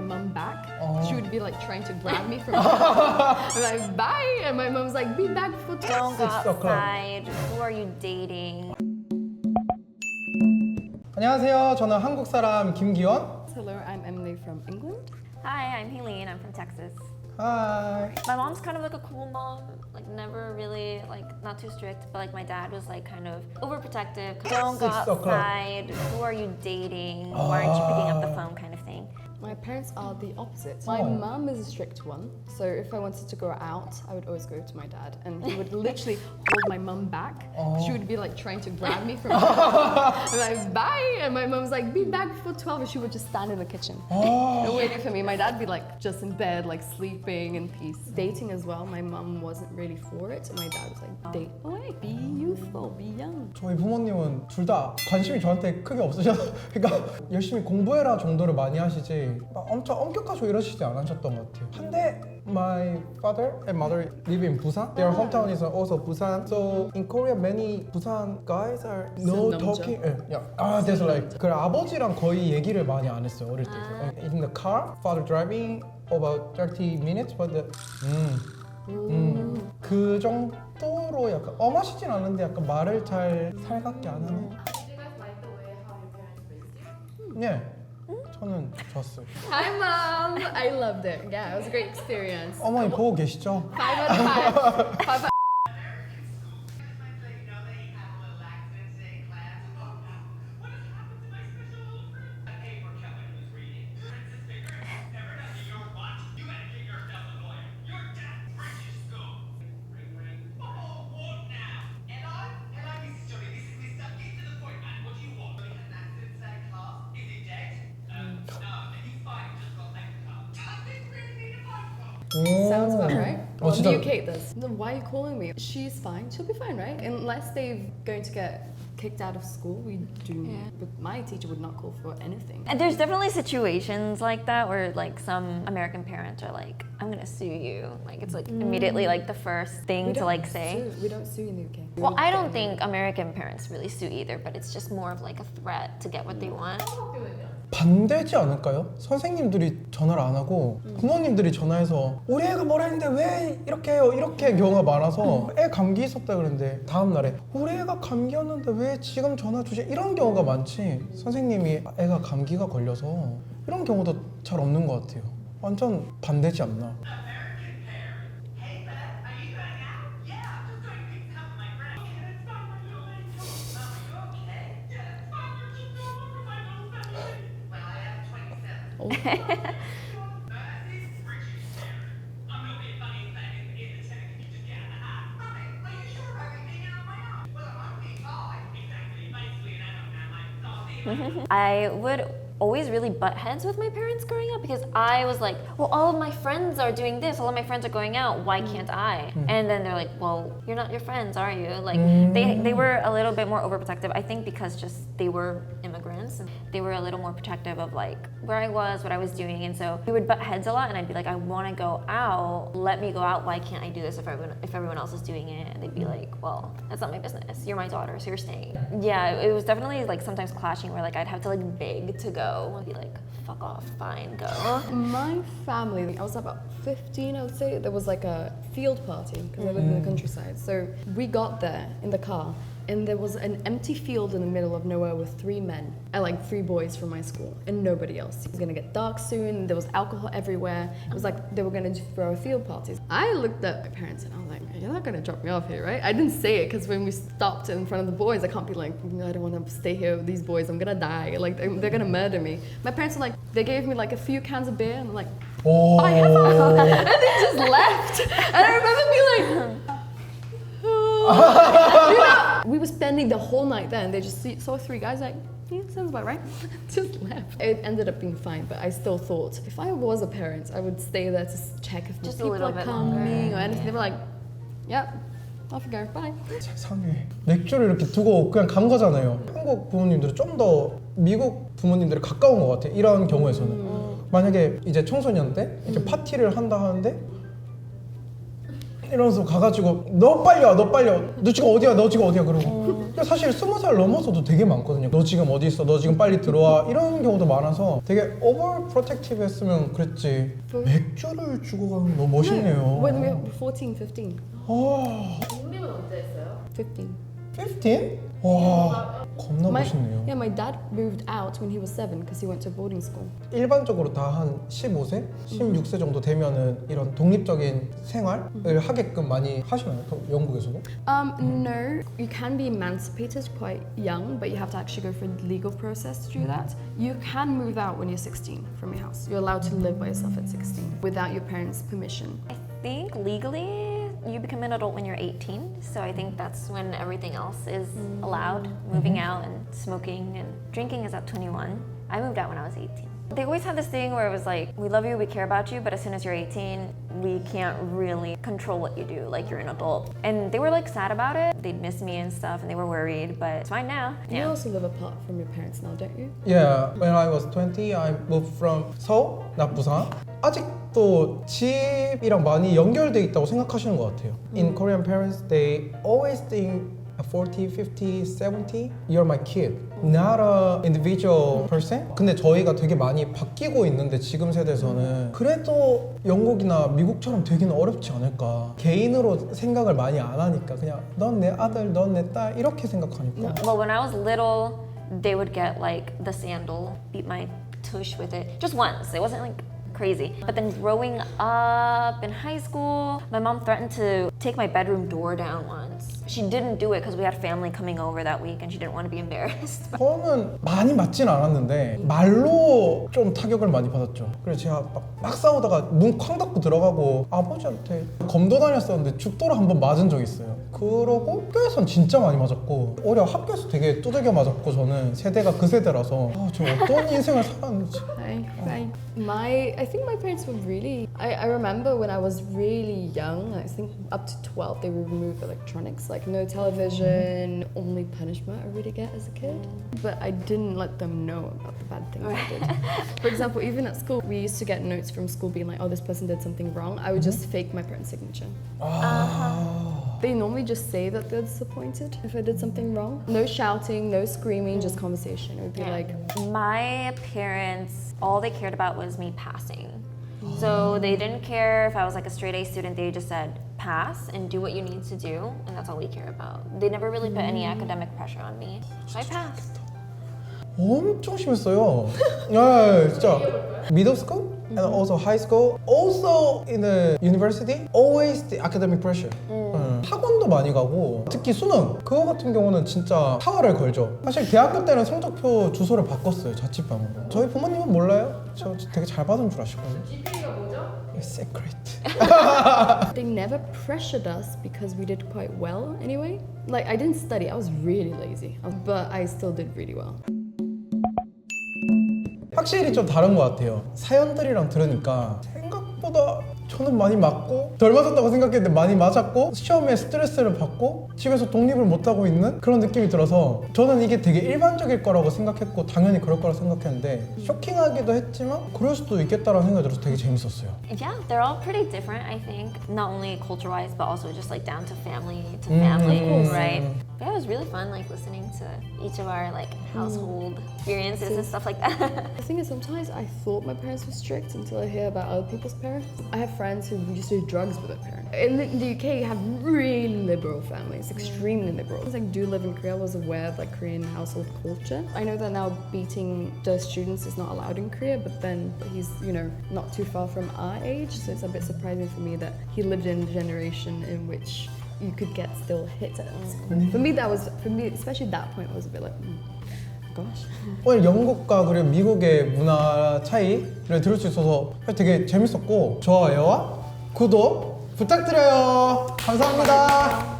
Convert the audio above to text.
mom back. She would be like trying to grab me from I'm like, bye! And my mom's like, be back for 12. Don't go outside. Who are you dating? 안녕하세요. 저는 한국 사람 김기원. Hello, I'm Emily from England. Hi, I'm Hayleen. I'm from Texas. Hi. My mom's kind of like a cool mom, like never really, like not too strict, but like my dad was like kind of overprotective. Don't go outside. Who are you dating? Why aren't you picking up the phone kind of thing? My parents are the opposite. My mum is a strict one, so if I wanted to go out, I would always go to my dad, and he would literally hold my mum back. She would be like trying to grab me from I'm like, bye! And my mum's like, be back before 12, and she would just stand in the kitchen and waiting for me. My dad would be like just in bed, like sleeping in peace. Dating as well, my mum wasn't really for it, and my dad was like, date away, be youthful, be young. 저희 부모님은 둘 다 관심이 저한테 크게 없으셔서 그러니까 열심히 공부해라 정도를 많이 하시지 막 엄청 엄격하시고 이러시지 않으셨던 것 같아요. 한데 my father and mother live in Busan. Their hometown is also Busan. So in Korea, many Busan guys are no talking. Yeah. There's like 그 아버지랑 거의 얘기를 많이 안 했어요 어릴 때. In the car, father driving about 30 minutes, but 그 정도로 약간 엄하시진 않은데 약간 말을 잘 살갑게 안 하는. 네. 저는 좋았어요. Hi mom! I loved it. Yeah, it was a great experience. 어머니 보고 계시죠? 5 out of 5. 5 Sounds about right. Well, communicate this. Then why are you calling me? She's fine. She'll be fine, right? Unless they're going to get kicked out of school, we do. But my teacher would not call for anything. And there's definitely situations like that where like some American parents are like, I'm gonna sue you. Like it's like immediately like the first thing to like say. We don't sue in the UK. Well, I don't think American parents really sue either, but it's just more of like a threat to get what they want. 반대지 않을까요? 선생님들이 전화를 안 하고 부모님들이 전화해서 우리 애가 뭐라 했는데 왜 이렇게 해요? 이렇게 경우가 많아서 애 감기 있었다 그랬는데 다음 날에 우리 애가 감기였는데 왜 지금 전화 주지? 이런 경우가 많지 선생님이 애가 감기가 걸려서 이런 경우도 잘 없는 것 같아요. 완전 반대지 않나? I would always really butt heads with my parents growing up because I was like, well, all of my friends are doing this, all of my friends are going out, why can't I? And then they're like, well, you're not your friends, are you? Like they were a little bit more overprotective, I think because just they were immigrants and they were a little more protective of like where I was, what I was doing, and so we would butt heads a lot and I'd be like, I want to go out, let me go out, why can't I do this if everyone else is doing it? And they'd be like, well, that's not my business, you're my daughter, so you're staying. Yeah, it was definitely like sometimes clashing where like I'd have to like beg to go and be like, fuck off, fine, go. My family, I was about 15, I would say. There was like a field party because I lived in the countryside. So we got there in the car and there was an empty field in the middle of nowhere with 3 men and like 3 boys from my school and nobody else. It was gonna get dark soon, there was alcohol everywhere. It was like they were gonna throw field parties. I looked at my parents and I was like, you're not gonna drop me off here, right? I didn't say it because when we stopped in front of the boys, I can't be like, I don't wanna stay here with these boys, I'm gonna die. Like they're gonna murder me. My parents were like, they gave me like a few cans of beer and I'm like, bye, have fun. And they just left. And I remember being like, you know, we were spending the whole night there and they just saw 3 guys like, yeah, sounds about right. Just left. It ended up being fine, but I still thought if I was a parent, I would stay there to check if just people are coming or anything. They were like, yep, off you go, bye. 세상에 맥주를 이렇게 두고 그냥 간 거잖아요. 한국 부모님들은 좀 더 미국 부모님들이 가까운 것 같아. 이런 경우에서는 만약에 이제 청소년 때 이렇게 파티를 한다 하는데 이러면서 가가지고 너 빨리 와, 너 빨리 와. 너 지금 어디야, 너 지금 어디야 그러고. 근데 사실 20살 넘어서도 되게 많거든요. 너 지금 어디 있어, 너 지금 빨리 들어와 이런 경우도 많아서 되게 오버 프로텍티브 했으면 그랬지. 맥주를 주고 가는 거 너무 멋있네요. When we were 14, 15. 와, 독립은 언제 했어요? 15. 15? 와, 겁나 멋있네요. Yeah, my dad moved out when he was 7 because he went to boarding school. 일반적으로 다 한 15세, 16세 정도 되면은 이런 독립적인 생활을 하게끔 많이 하시나요? 영국에서도? No, you can be emancipated quite young, but you have to actually go through the legal process to do that. You can move out when you're 16 from your house. You're allowed to live by yourself at 16 without your parents' permission. I think legally you become an adult when you're 18, so I think that's when everything else is allowed. Moving out and smoking and drinking is at 21. I moved out when I was 18. They always had this thing where it was like, we love you, we care about you, but as soon as you're 18, we can't really control what you do, like you're an adult. And they were like sad about it. They'd miss me and stuff and they were worried, but it's fine now. You also live apart from your parents now, don't you? Yeah, when I was 20, I moved from 서울, 나 부산. 아직도 집이랑 많이 연결돼 있다고 생각하시는 것 같아요. In Korean parents, they always think 40, 50, 70, you're my kid. Not a individual person. 근데 저희가 되게 많이 바뀌고 있는데 지금 세대에서는 그래도 영국이나 미국처럼 되기는 어렵지 않을까. 개인으로 생각을 많이 안 하니까 그냥 넌 내 아들, 넌 내 딸 이렇게 생각하니까. Well, when I was little, they would get like the sandal, beat my tush with it. Just once. It wasn't like crazy. But then growing up in high school, my mom threatened to take my bedroom door down once. She didn't do it because we had family coming over that week and she didn't want to be embarrassed. 저는 많이 맞진 않았는데 말로 좀 타격을 많이 받았죠. 그래서 제가 막 싸우다가 문 쾅 닫고 들어가고 아버지한테 검도 다녔었는데 죽도록 한번 맞은 적이 있어요. 그러고 학교에선 진짜 많이 맞았고 오히려 학교에서 되게 두들겨 맞았고 저는 세대가 그 세대라서 제가 어떤 인생을 살았는지. I think my parents were really. I remember when I was really young. I think up to 12, they would remove electronics, like no television, only punishment I really get as a kid. But I didn't let them know about the bad things I did. For example, even at school, we used to get notes from school being like, "Oh, this person did something wrong." I would just fake my parents' signature. They normally just say that they're disappointed if I did something wrong. No shouting, no screaming, just conversation. It would be like, my parents, all they cared about was me passing. So they didn't care if I was like a straight A student. They just said pass and do what you need to do, and that's all we care about. They never really put any academic pressure on me. So I passed. 엄청 심했어요. 네, 진짜. Middle school and also high school, also in the university, always the academic pressure. 학원도 많이 가고 특히 수능 그거 같은 경우는 진짜 사활을 걸죠. 사실 대학교 때는 성적표 주소를 바꿨어요, 자취방으로. 저희 부모님은 몰라요. 저 되게 잘 받은 줄 아실걸요. GPA가 뭐죠? Secret. they never pressured us because we did quite well anyway. Like I didn't study, I was really lazy, but I still did really well. 확실히 좀 다른 것 같아요. 사연들이랑 들으니까 생각보다 저는 많이 맞고 덜 맞았다고 생각했는데 많이 맞았고 시험에 스트레스를 받고 집에서 독립을 못하고 있는 그런 느낌이 들어서 저는 이게 되게 일반적일 거라고 생각했고 당연히 그럴 거라 생각했는데 쇼킹하기도 했지만 그럴 수도 있겠다라는 생각이 들어서 되게 재밌었어요. Yeah, they're all pretty different, I think. Not only culture-wise, but also just like down to family, right? But it was really fun, like listening to each of our like household experiences and stuff like that. The thing is, sometimes I thought my parents were strict until I hear about other people's parents. I have friends who used to do drugs with their parents. In the UK, you have really liberal families, extremely liberal. I do live in Korea, I was aware of like Korean household culture. I know that now beating the students is not allowed in Korea, but then he's, not too far from our age, so it's a bit surprising for me that he lived in a generation in which you could get still hit at school. For me, especially that point was a bit like, gosh. 오늘 영국과 그리고 미국의 문화 차이를 들을 수 있어서 되게 재밌었고 좋아요와 구독 부탁드려요. 감사합니다.